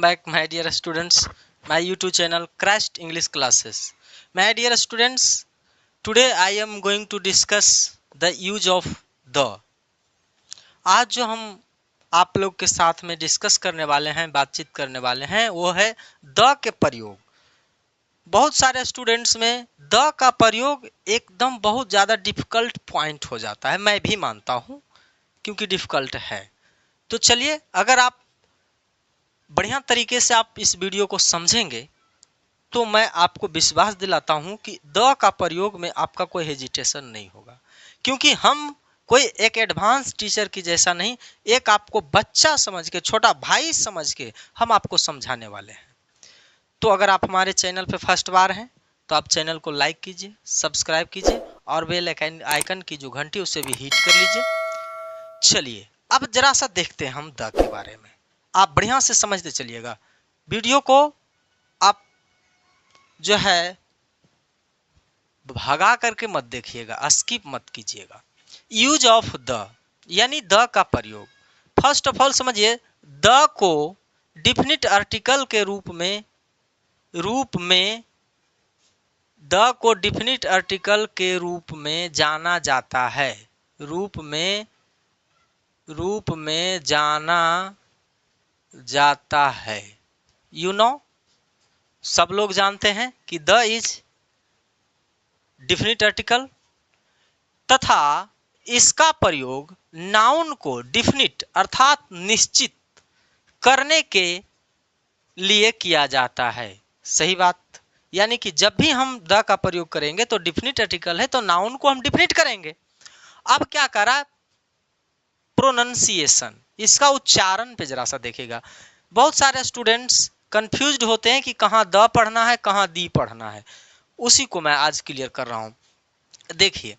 back my dear students, my YouTube channel Crashed English Classes. My dear students, today I am going to discuss the use of the. आज जो हम आप लोग के साथ में डिस्कस करने वाले हैं, बातचीत करने वाले हैं, वो है द के प्रयोग। बहुत सारे स्टूडेंट्स में द का प्रयोग एकदम बहुत ज़्यादा डिफिकल्ट पॉइंट हो जाता है, मैं भी मानता हूँ क्योंकि डिफिकल्ट है। तो चलिए, अगर आप बढ़िया तरीके से आप इस वीडियो को समझेंगे तो मैं आपको विश्वास दिलाता हूं कि द का प्रयोग में आपका कोई हेजिटेशन नहीं होगा, क्योंकि हम कोई एक एडवांस टीचर की जैसा नहीं, एक आपको बच्चा समझ के, छोटा भाई समझ के हम आपको समझाने वाले हैं। तो अगर आप हमारे चैनल पे फर्स्ट बार हैं तो आप चैनल को लाइक कीजिए, सब्सक्राइब कीजिए और बेल आइकन की जो घंटी उसे भी हिट कर लीजिए। चलिए अब जरा सा देखते हैं हम द के बारे में। आप बढ़िया से समझते चलिएगा, वीडियो को आप जो है भगा करके मत देखिएगा, स्किप मत कीजिएगा। यूज ऑफ द यानी द का प्रयोग। फर्स्ट ऑफ ऑल समझिए, द को डिफिनिट आर्टिकल के रूप में द को डिफिनिट आर्टिकल के रूप में जाना जाता है। रूप में जाना जाता है। यू नो, सब लोग जानते हैं कि द इज डिफिनिट आर्टिकल, तथा इसका प्रयोग नाउन को डिफिनिट अर्थात निश्चित करने के लिए किया जाता है। सही बात, यानी कि जब भी हम द का प्रयोग करेंगे तो डिफिनिट आर्टिकल है तो नाउन को हम डिफिनिट करेंगे। अब क्या करा, प्रोनंसिएशन, इसका उच्चारण पे जरा सा देखिएगा। बहुत सारे स्टूडेंट्स कंफ्यूज्ड होते हैं कि कहाँ द पढ़ना है, कहाँ दी पढ़ना है। उसी को मैं आज क्लियर कर रहा हूं। देखिए,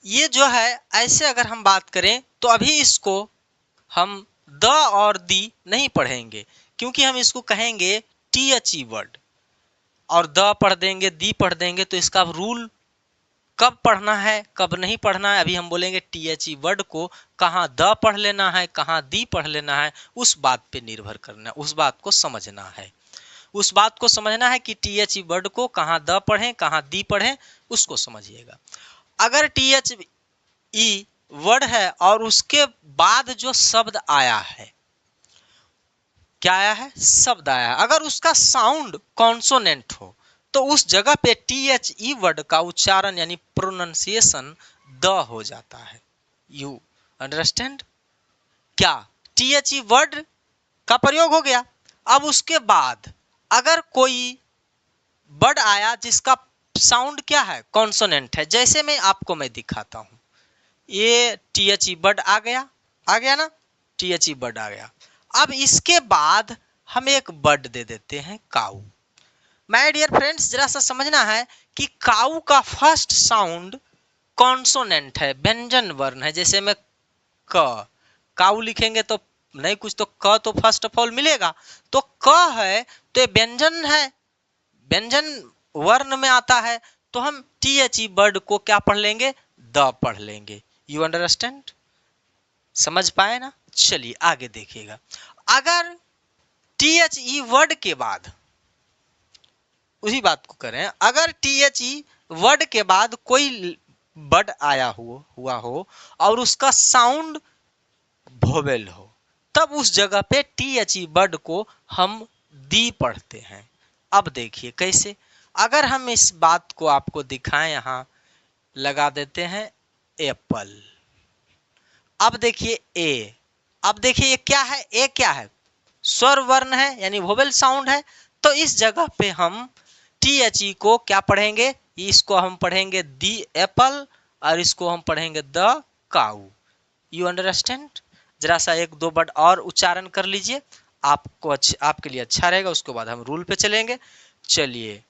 ये जो है, ऐसे अगर हम बात करें तो अभी इसको हम द और दी नहीं पढ़ेंगे, क्योंकि हम इसको कहेंगे टी वर्ड, और द पढ़ देंगे, दी पढ़ देंगे, तो इसका रूल कब पढ़ना है कब नहीं पढ़ना है, अभी हम बोलेंगे टी वर्ड को कहाँ द पढ़ लेना है, कहाँ दी पढ़ लेना है, उस बात पे निर्भर करना है, उस बात को समझना है। उस बात को समझना है कि टी वर्ड को कहाँ द पढ़ें, कहाँ दी पढ़ें, उसको समझिएगा। अगर टी वर्ड है और उसके बाद जो शब्द आया है, क्या आया है, शब्द आया है, अगर उसका साउंड कॉन्सोनेंट हो तो उस जगह पे टी वर्ड का उच्चारण यानी प्रोनाउंसिएशन द हो जाता है। You understand? क्या टी वर्ड का प्रयोग हो गया। अब उसके बाद अगर कोई वर्ड आया जिसका साउंड क्या है, कॉन्सोनेंट है, जैसे मैं दिखाता हूं, ये टी वर्ड आ गया ना, टी वर्ड आ गया। अब इसके बाद हम एक वर्ड दे देते हैं काऊ। माय डियर फ्रेंड्स, जरा सा समझना है कि काऊ का फर्स्ट साउंड कॉन्सोनेंट है, व्यंजन वर्ण है। जैसे में क, काऊ लिखेंगे तो नहीं कुछ, तो क तो फर्स्ट ऑफ ऑल मिलेगा, तो क है तो ये व्यंजन है, व्यंजन वर्ण में आता है, तो हम टी वर्ड को क्या पढ़ लेंगे, द पढ़ लेंगे। You understand? समझ पाए ना? चलिए आगे देखिएगा। अगर टी वर्ड के बाद, उसी बात को करें, अगर टी वर्ड के बाद कोई वर्ड आया हुआ हो और उसका साउंड वोवेल हो, तब उस जगह पे टी वर्ड को हम दी पढ़ते हैं। अब देखिए कैसे, अगर हम इस बात को आपको दिखाएं, यहां लगा देते हैं एप्पल। अब देखिए ए, अब देखिए ये क्या है, ए क्या है, स्वर वर्ण है यानी वोवेल साउंड है, तो इस जगह पे हम टी को क्या पढ़ेंगे, इसको हम पढ़ेंगे दी एप्पल और इसको हम पढ़ेंगे द काऊ। You understand? जरा सा एक दो वर्ड और उच्चारण कर लीजिए, आपको आपके लिए अच्छा रहेगा। उसके बाद हम रूल पे चलेंगे। चलिए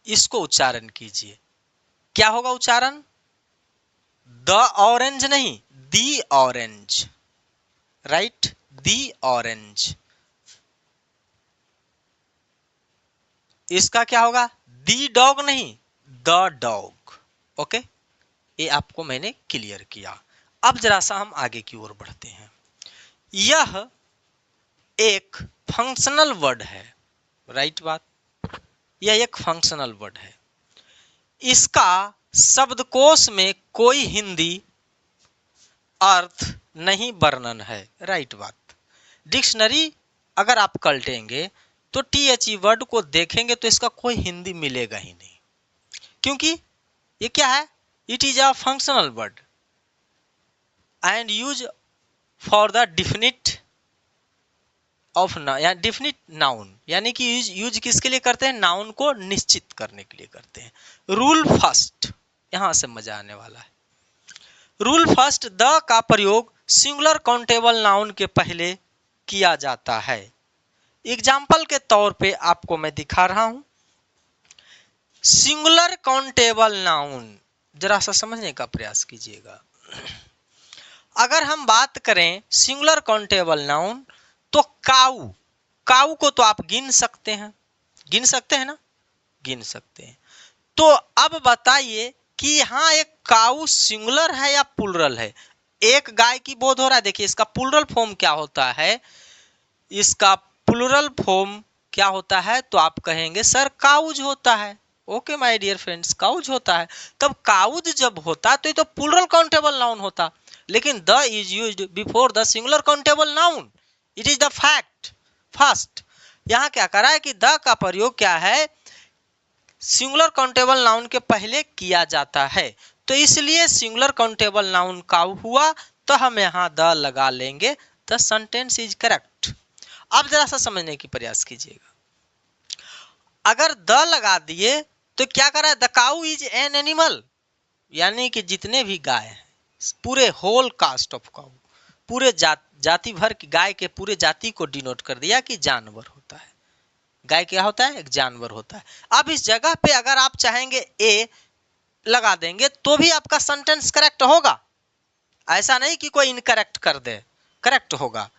इसको उच्चारण कीजिए, क्या होगा उच्चारण, द ऑरेंज नहीं, the orange, right, the orange. इसका क्या होगा, दी डॉग नहीं, द डॉग। ओके, ये आपको मैंने क्लियर किया। अब जरा सा हम आगे की ओर बढ़ते हैं। यह एक फंक्शनल वर्ड है, राइट बात, यह एक फंक्शनल वर्ड है। इसका शब्दकोश में कोई हिंदी अर्थ नहीं वर्णन है, राइट बात। डिक्शनरी अगर आप कल्टेंगे तो THE वर्ड को देखेंगे तो इसका कोई हिंदी मिलेगा ही नहीं, क्योंकि ये क्या है, it is a functional word and use for the definite of या डिफिनिट नाउन, यानी कि यूज किसके लिए करते हैं, नाउन को निश्चित करने के लिए करते हैं। रूल फर्स्ट, यहां से मजा आने वाला है। रूल फर्स्ट, द का प्रयोग सिंगुलर काउंटेबल नाउन के पहले किया जाता है। एग्जाम्पल के तौर पे आपको मैं दिखा रहा हूं। सिंगुलर काउंटेबल नाउन, जरा सा समझने का प्रयास कीजिएगा। अगर हम बात करें सिंगुलर काउंटेबल नाउन, तो काऊ, काऊ को तो आप गिन सकते हैं, गिन सकते हैं ना, गिन सकते हैं। तो अब बताइए कि यहाँ एक काऊ सिंगुलर है या प्लुरल है। एक गाय की बोध हो रहा है, देखिए इसका प्लुरल फॉर्म क्या होता है, इसका प्लुरल फॉर्म क्या होता है, तो आप कहेंगे सर काउज होता है। Okay my dear friends, cause होता है। तब काउज जब होता तो ये तो प्लुरल काउंटेबल नाउन होता, लेकिन the is used before the singular countable noun, it is the fact. First यहाँ क्या करा है कि द का प्रयोग क्या है, सिंगुलर काउंटेबल नाउन के पहले किया जाता है, तो इसलिए सिंगुलर काउंटेबल नाउन काऊ हुआ, तो हम यहाँ द लगा लेंगे, द सेंटेंस इज करेक्ट। अब जरा सा समझने की प्रयास कीजिएगा। अगर द लगा दिए तो क्या करा है, the cow is an animal, यानी कि जितने भी गाय हैं, पूरे होल कास्ट ऑफ काऊ, पूरे जाति भर की गाय के पूरे जाति को डिनोट कर दिया कि जानवर होता है। गाय क्या होता है, एक जानवर होता है। अब इस जगह पे अगर आप चाहेंगे ए लगा देंगे तो भी आपका सेंटेंस करेक्ट होगा, ऐसा नहीं कि कोई इनकरेक्ट कर दे, करेक्ट होगा।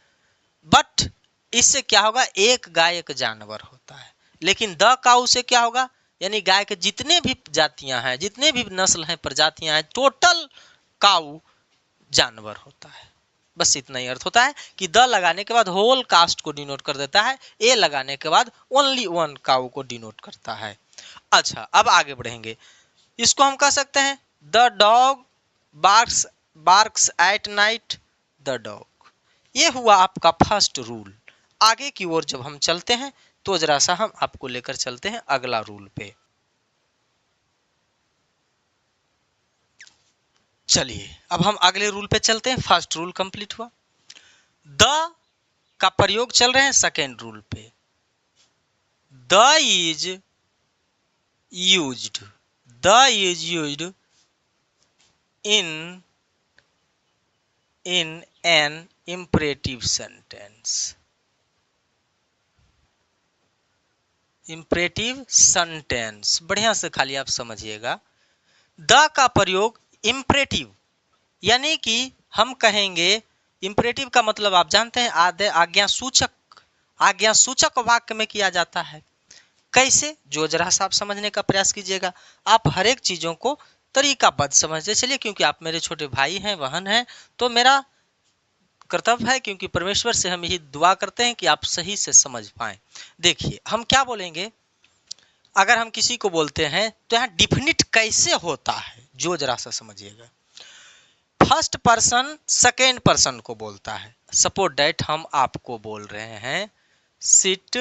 बट इससे क्या होगा, एक गाय एक जानवर होता है, लेकिन द काऊ से क्या होगा, यानी गाय के जितने भी जातियां हैं, जितने भी नस्ल हैं, प्रजातियां हैं, टोटल काऊ जानवर होता है। बस इतना ही अर्थ होता है कि द लगाने के बाद होल कास्ट को डिनोट कर देता है, ए लगाने के बाद ओनली वन काऊ को डिनोट करता है। अच्छा, अब आगे बढ़ेंगे। इसको हम कह सकते हैं the dog barks barks at night, the dog. ये हुआ आपका फर्स्ट रूल। आगे की ओर जब हम चलते हैं तो जरा सा हम आपको लेकर चलते हैं अगला रूल पे। चलिए अब हम अगले रूल पे चलते हैं। फर्स्ट रूल कंप्लीट हुआ, द का प्रयोग चल रहे हैं सेकेंड रूल पे। The is used, the is used in an imperative sentence, imperative sentence, बढ़िया से खाली आप समझिएगा। द का प्रयोग इंपरेटिव, यानी कि हम कहेंगे, इंपरेटिव का मतलब आप जानते हैं, आज्ञा सूचक, आज्ञा सूचक वाक्य में किया जाता है। कैसे, जो जरा सा आप समझने का प्रयास कीजिएगा। आप हर एक चीजों को तरीकाबद्ध समझते चलिए, क्योंकि आप मेरे छोटे भाई हैं, बहन हैं, तो मेरा कर्तव्य है, क्योंकि परमेश्वर से हम यही दुआ करते हैं कि आप सही से समझ पाएं। देखिए हम क्या बोलेंगे, अगर हम किसी को बोलते हैं तो यहाँ डिफिनिट कैसे होता है, जो जरा सा समझिएगा। फर्स्ट पर्सन सेकेंड पर्सन को बोलता है। सपोज दैट हम आपको बोल रहे हैं सिट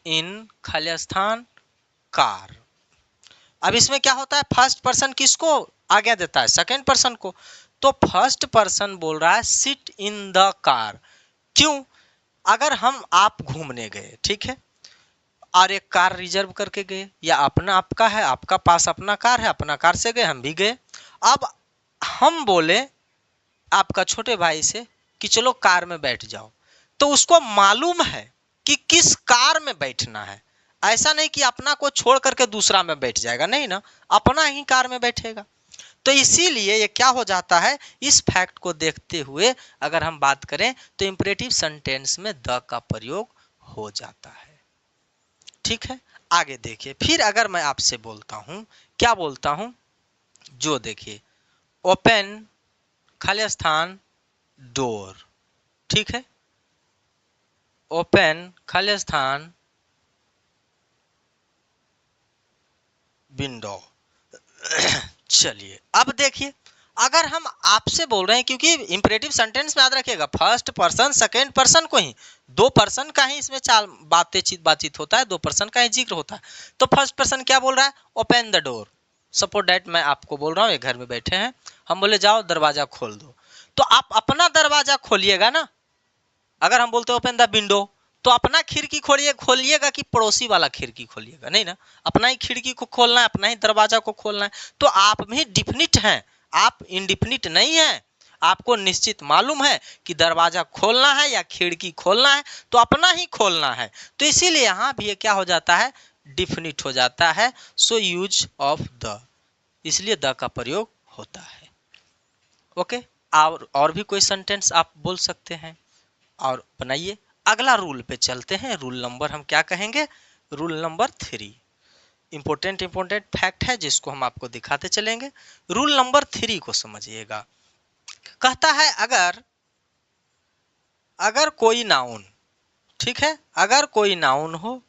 इन खाली स्थान कार। अब इसमें क्या होता है, फर्स्ट पर्सन किसको आज्ञा देता है, सेकेंड पर्सन को। तो फर्स्ट पर्सन बोल रहा है सिट इन द कार। क्यों, अगर हम आप घूमने गए, ठीक है, और एक कार रिजर्व करके गए, या अपना आपका है, आपका पास अपना कार है, अपना कार से गए, हम भी गए। अब हम बोले आपका छोटे भाई से कि चलो कार में बैठ जाओ, तो उसको मालूम है कि किस कार में बैठना है। ऐसा नहीं कि अपना को छोड़ करके दूसरा में बैठ जाएगा, नहीं ना, अपना ही कार में बैठेगा। तो इसीलिए ये क्या हो जाता है, इस फैक्ट को देखते हुए अगर हम बात करें तो इंपरेटिव सेंटेंस में द का प्रयोग हो जाता है। ठीक है, आगे देखिए। फिर अगर मैं आपसे बोलता हूं, क्या बोलता हूं, जो देखिए ओपन खाली स्थान डोर, ठीक है, ओपन खाली स्थान विंडो। चलिए अब देखिए, अगर हम आपसे बोल रहे हैं, क्योंकि इंपरेटिव सेंटेंस में याद रखिएगा फर्स्ट पर्सन सेकंड पर्सन को ही, दो पर्सन का ही इसमें चाल बातचीत होता है, दो पर्सन का ही जिक्र होता है। तो फर्स्ट पर्सन क्या बोल रहा है, open the door. Suppose that मैं आपको बोल रहा हूँ, एक घर में बैठे हैं, हम बोले जाओ दरवाजा खोल दो, तो आप अपना दरवाजा खोलिएगा ना। अगर हम बोलते ओपन द विंडो, तो अपना खिड़की खोलिएगा कि पड़ोसी वाला खिड़की खोलिएगा, नहीं ना, अपना ही खिड़की को खोलना है, अपना ही दरवाजा को खोलना है। तो आप भी डिफिनिट हैं, आप इंडिफिनिट नहीं है। आपको निश्चित मालूम है कि दरवाजा खोलना है या खिड़की खोलना है, तो अपना ही खोलना है। तो इसीलिए यहाँ भी ये क्या हो जाता है, डिफिनिट हो जाता है। सो यूज ऑफ द, इसलिए द का प्रयोग होता है। ओके, और भी कोई सेंटेंस आप बोल सकते हैं और बनाइए। अगला रूल पे चलते हैं। रूल नंबर हम क्या कहेंगे, रूल नंबर 3। इंपॉर्टेंट फैक्ट है जिसको हम आपको दिखाते चलेंगे। रूल नंबर 3 को समझिएगा। कहता है अगर कोई नाउन, ठीक है, अगर कोई नाउन हो,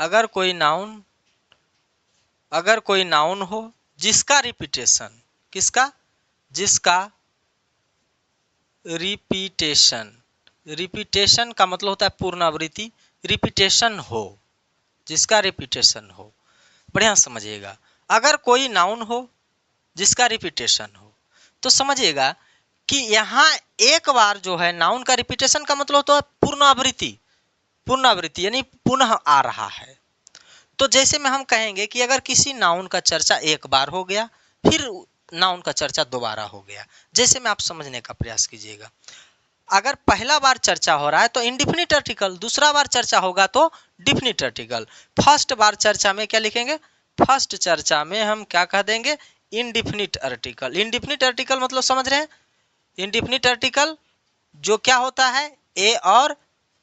अगर कोई नाउन हो जिसका रिपीटेशन, किसका, जिसका रिपीटेशन का मतलब होता है पुनरावृत्ति, रिपीटेशन हो, जिसका रिपीटेशन हो। बढ़िया समझिएगा, अगर कोई नाउन हो जिसका रिपीटेशन हो, तो समझिएगा कि यहाँ एक बार जो है नाउन का रिपीटेशन का मतलब होता है पुनरावृत्ति यानी पुनः आ रहा है। तो जैसे में हम कहेंगे कि अगर किसी नाउन का चर्चा एक बार हो गया, फिर नाउन का चर्चा दोबारा हो गया, जैसे में आप समझने का प्रयास कीजिएगा। अगर पहला बार चर्चा हो रहा है तो इंडिफिनिट आर्टिकल, दूसरा बार चर्चा होगा तो डिफिनिट आर्टिकल। फर्स्ट बार चर्चा में क्या लिखेंगे, फर्स्ट चर्चा में हम क्या कह देंगे, इंडिफिनिट आर्टिकल। इंडिफिनिट आर्टिकल मतलब समझ रहे हैं, इंडिफिनिट आर्टिकल जो क्या होता है, ए और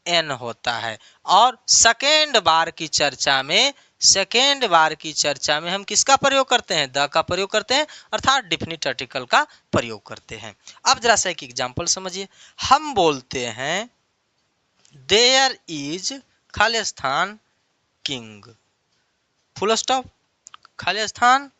एन होता है। और सेकेंड बार की चर्चा में हम किसका प्रयोग करते हैं, द का प्रयोग करते हैं, अर्थात डिफिनिट आर्टिकल का प्रयोग करते हैं। अब जरा सा एक एग्जांपल समझिए। हम बोलते हैं देयर इज खाली स्थान किंग, फुल स्टॉप, खाली स्थान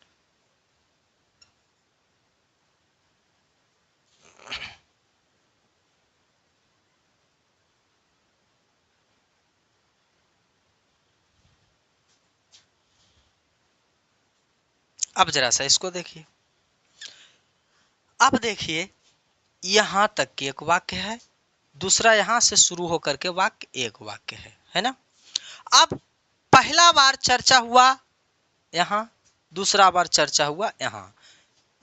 अब जरा सा इसको देखिए। अब देखिए यहां तक के एक वाक्य है, दूसरा यहां से शुरू होकर के वाक्य एक वाक्य है ना। अब पहला बार चर्चा हुआ यहाँ, दूसरा बार चर्चा हुआ यहाँ,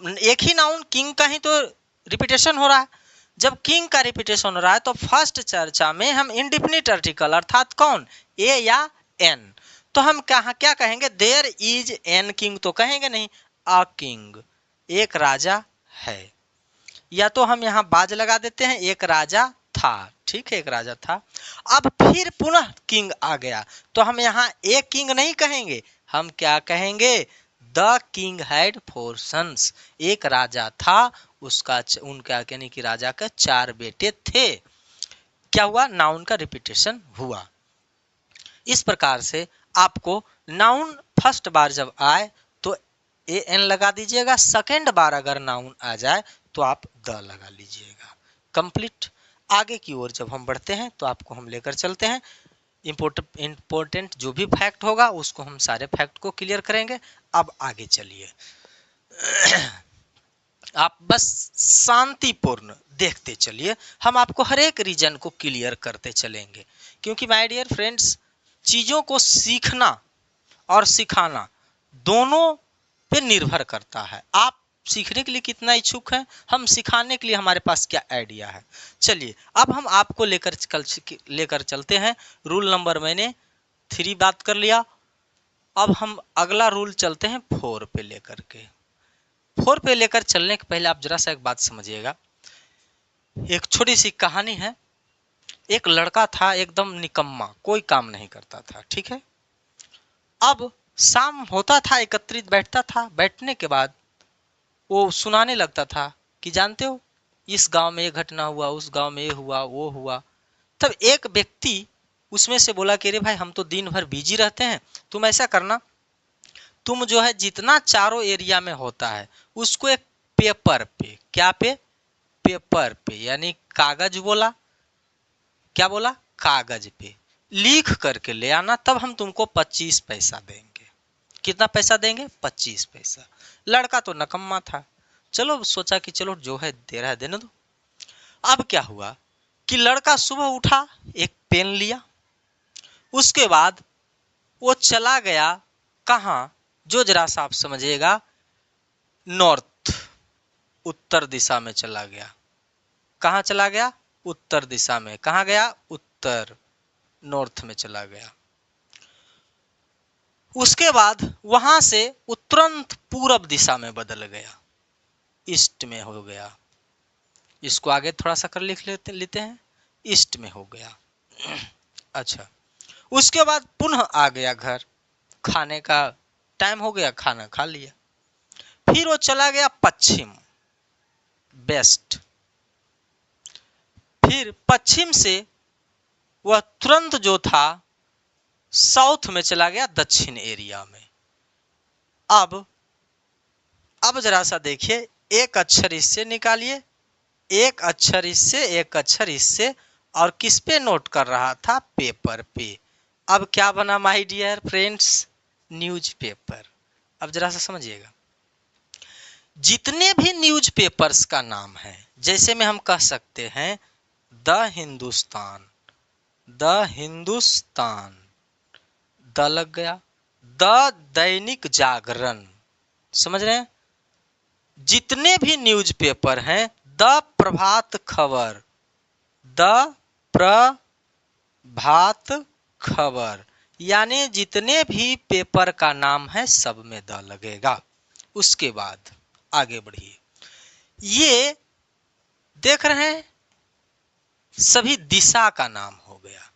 एक ही नाउन किंग का ही तो रिपीटेशन हो रहा है। जब किंग का रिपीटेशन हो रहा है तो फर्स्ट चर्चा में हम इंडिफिनिट आर्टिकल अर्थात कौन, ए या एन, तो हम क्या कहेंगे, देयर इज एन किंग तो कहेंगे नहीं, अ किंग, एक राजा है। या तो हम यहाँ बाज लगा देते हैं, एक राजा था, ठीक है, एक राजा था। अब फिर पुनः किंग आ गया तो हम यहाँ एक किंग नहीं कहेंगे, हम क्या कहेंगे, द किंग हैड 4 सन्स, एक राजा था, उसका उनका यानी कि राजा के 4 बेटे थे। क्या हुआ, नाउन का रिपीटेशन हुआ। इस प्रकार से आपको नाउन फर्स्ट बार जब आए तो ए एन लगा दीजिएगा, सेकेंड बार अगर नाउन आ जाए तो आप द लगा लीजिएगा। कंप्लीट। आगे की ओर जब हम बढ़ते हैं तो आपको हम लेकर चलते हैं, इंपॉर्टेंट जो भी फैक्ट होगा उसको हम सारे फैक्ट को क्लियर करेंगे। अब आगे चलिए, आप बस शांतिपूर्ण देखते चलिए, हम आपको हर एक रीजन को क्लियर करते चलेंगे, क्योंकि माय डियर फ्रेंड्स चीजों को सीखना और सिखाना दोनों पे निर्भर करता है। आप सीखने के लिए कितना इच्छुक हैं, हम सिखाने के लिए हमारे पास क्या आइडिया है। चलिए अब हम आपको लेकर चलते हैं। रूल नंबर मैंने 3 बात कर लिया, अब हम अगला रूल चलते हैं 4 पे लेकर के। 4 पे लेकर चलने के पहले आप जरा सा एक बात समझिएगा। एक छोटी सी कहानी है। एक लड़का था एकदम निकम्मा, कोई काम नहीं करता था, ठीक है। अब शाम होता था, एकत्रित बैठता था, बैठने के बाद वो सुनाने लगता था कि जानते हो इस गांव में ये घटना हुआ, उस गांव में ये हुआ, वो हुआ। तब एक व्यक्ति उसमें से बोला कि अरे भाई हम तो दिन भर बिजी रहते हैं, तुम ऐसा करना, तुम जो है जितना चारों एरिया में होता है उसको एक पेपर पे, क्या पे, पेपर पे यानी कागज बोला, क्या बोला, कागज पे लिख करके ले आना, तब हम तुमको 25 पैसा देंगे। कितना पैसा देंगे? 25 पैसा। लड़का तो नकम्मा था, चलो सोचा कि चलो जो है दे रहा है देने दो। अब क्या हुआ कि लड़का सुबह उठा, एक पेन लिया, उसके बाद वो चला गया कहाँ, जो जरा सा आप समझिएगा, नॉर्थ, उत्तर दिशा में चला गया। कहाँ चला गया? उत्तर दिशा में। कहाँ गया? उत्तर, नॉर्थ में चला गया। उसके बाद वहां से वो तुरंत पूरब दिशा में बदल गया, ईस्ट में हो गया। इसको आगे थोड़ा सा कर लिख लेते हैं, ईस्ट में हो गया। अच्छा, उसके बाद पुनः आ गया घर, खाने का टाइम हो गया, खाना खा लिया। फिर वो चला गया पश्चिम, वेस्ट। फिर पश्चिम से वह तुरंत जो था साउथ में चला गया, दक्षिण एरिया में। अब जरा सा देखिए, एक अक्षर इससे निकालिए, एक अक्षर इससे, एक अक्षर इससे, और किस पे नोट कर रहा था? पेपर पे। अब क्या बना माय डियर फ्रेंड्स? न्यूज़पेपर। अब जरा सा समझिएगा, जितने भी न्यूज़पेपर्स का नाम है, जैसे में हम कह सकते हैं the Hindustan, the Hindustan, the लग गया, द दैनिक जागरण, समझ रहे हैं? जितने भी न्यूज़पेपर हैं, द प्रभात खबर, द प्रभात खबर, यानी जितने भी पेपर का नाम है सब में द लगेगा। उसके बाद आगे बढ़िए, ये देख रहे हैं सभी दिशा का नाम हो गया,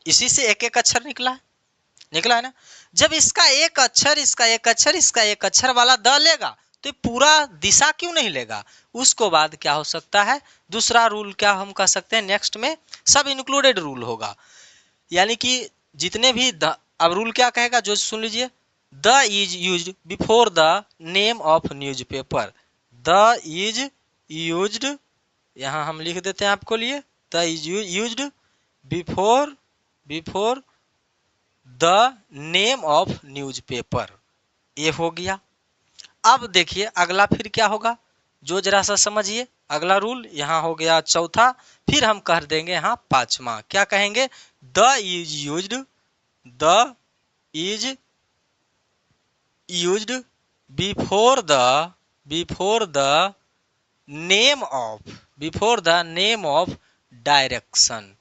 इसी से एक एक अक्षर निकला है ना। जब इसका एक अक्षर, इसका एक अक्षर, इसका एक अक्षर वाला द लेगा तो पूरा दिशा क्यों नहीं लेगा? उसको बाद क्या हो सकता है? दूसरा रूल क्या हम कह सकते हैं? नेक्स्ट में सब इंक्लूडेड रूल होगा, यानी कि जितने भी अब रूल क्या कहेगा, जो सुन लीजिए, the is used before the name of newspaper, the is used, यहां हम लिख देते हैं आपको लिए, the is used before the name of newspaper, ये हो गया। अब देखिए अगला फिर क्या होगा, जो जरा सा समझिए। अगला रूल यहाँ हो गया चौथा, फिर हम कह देंगे यहाँ पांचवा, क्या कहेंगे? The is used before the name of direction,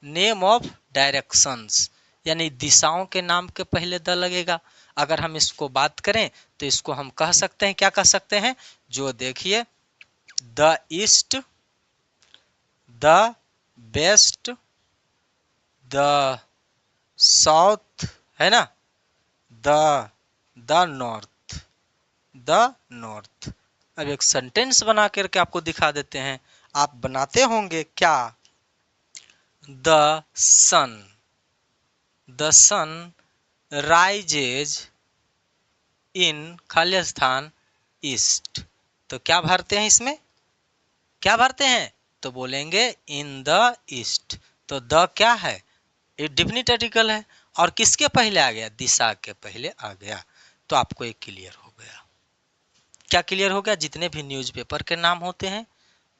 name of directions, यानी दिशाओं के नाम के पहले द लगेगा। अगर हम इसको बात करें तो इसको हम कह सकते हैं, क्या कह सकते हैं? जो देखिए, the east, the west, the south, है ना, द नॉर्थ। अब एक सेंटेंस बना करके आपको दिखा देते हैं, आप बनाते होंगे क्या? द सन राइजेज इन खाली स्थान ईस्ट, तो क्या भरते हैं इसमें? क्या भरते हैं? तो बोलेंगे इन द ईस्ट। तो द क्या है? ये डिफिनिट आर्टिकल है, और किसके पहले आ गया? दिशा के पहले आ गया। तो आपको एक क्लियर हो गया। क्या क्लियर हो गया? जितने भी न्यूज़पेपर के नाम होते हैं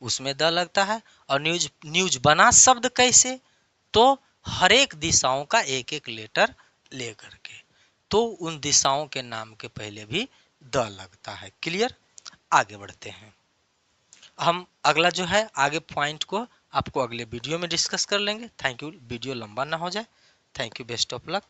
उसमें द लगता है, और न्यूज बना शब्द कैसे? तो हर एक दिशाओं का एक एक लेटर ले करके, तो उन दिशाओं के नाम के पहले भी द लगता है। क्लियर? आगे बढ़ते हैं, हम अगला जो है आगे पॉइंट को आपको अगले वीडियो में डिस्कस कर लेंगे। थैंक यू, वीडियो लंबा ना हो जाए। Thank you, best of luck.